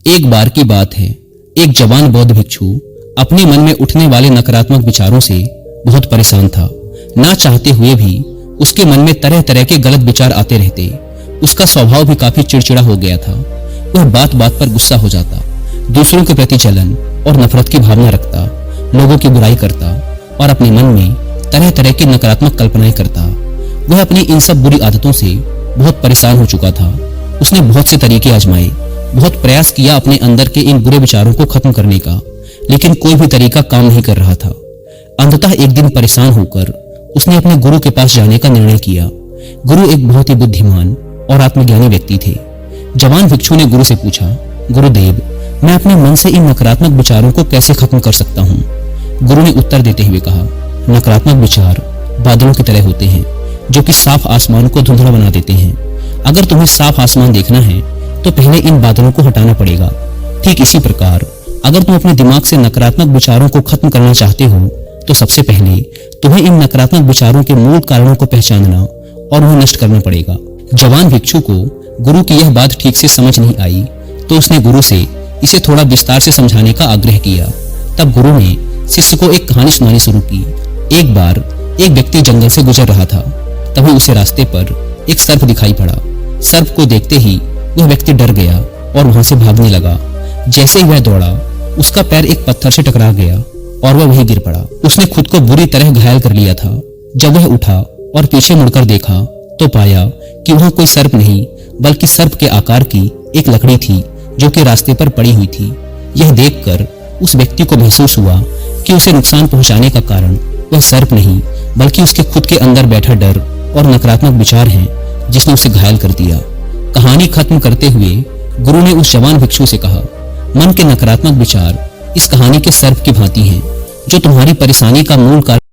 एक बार की बात है, एक जवान बौद्ध भिक्षु अपने मन में उठने वाले नकारात्मक विचारों से बहुत परेशान था। ना चाहते हुए भी उसके मन में तरह तरह के गलत विचार आते रहते। उसका स्वभाव भी काफी चिड़चिड़ा हो गया था। वह बात बात पर गुस्सा हो जाता, दूसरों के प्रति जलन और नफरत की भावना रखता, लोगों की बुराई करता और अपने मन में तरह तरह की नकारात्मक कल्पनाएं करता। वह अपनी इन सब बुरी आदतों से बहुत परेशान हो चुका था। उसने बहुत से तरीके आजमाए, बहुत प्रयास किया अपने अंदर के इन बुरे विचारों को खत्म करने का, लेकिन कोई भी तरीका काम नहीं कर रहा था। अंततः एक दिन परेशान होकर उसने अपने गुरु के पास जाने का निर्णय किया। गुरु एक बहुत ही बुद्धिमान और आत्मज्ञानी व्यक्ति थे। जवान भिक्षु ने गुरु से पूछा, गुरुदेव, मैं अपने मन से इन नकारात्मक विचारों को कैसे खत्म कर सकता हूँ? गुरु ने उत्तर देते हुए कहा, नकारात्मक विचार बादलों की तरह होते हैं जो कि साफ आसमान को धुंधला बना देते हैं। अगर तुम्हें साफ आसमान देखना है तो पहले इन बादलों को हटाना पड़ेगा। ठीक इसी प्रकार अगर तुम अपने दिमाग से नकारात्मक विचारों को खत्म करना चाहते हो तो सबसे पहले तुम्हें इन नकारात्मक विचारों के मूल कारणों को पहचानना और उन्हें नष्ट करना पड़ेगा। जवान भिक्षु को गुरु की यह बात ठीक से समझ नहीं आई तो उसने गुरु से इसे थोड़ा विस्तार से समझाने का आग्रह किया। तब गुरु ने शिष्य को एक कहानी सुनानी शुरू की। एक बार एक व्यक्ति जंगल से गुजर रहा था। तभी उसे रास्ते पर एक सर्प दिखाई पड़ा। सर्प को देखते ही वह व्यक्ति डर गया और वहां से भागने लगा। जैसे ही वह दौड़ा, उसका पैर एक पत्थर से टकरा गया और वह वहीं गिर पड़ा। उसने खुद को बुरी तरह घायल कर लिया था। जब वह उठा और पीछे मुड़कर देखा तो पाया कि वहां कोई सर्प नहीं बल्कि सर्प के आकार की एक लकड़ी थी जो कि रास्ते पर पड़ी हुई थी। यह देखकर उस व्यक्ति को महसूस हुआ कि उसे नुकसान पहुंचाने का कारण वह सर्प नहीं बल्कि उसके खुद के अंदर बैठा डर और नकारात्मक विचार हैं जिसने उसे घायल कर दिया। कहानी खत्म करते हुए गुरु ने उस जवान भिक्षु से कहा, मन के नकारात्मक विचार इस कहानी के सर्प की भांति हैं जो तुम्हारी परेशानी का मूल कारण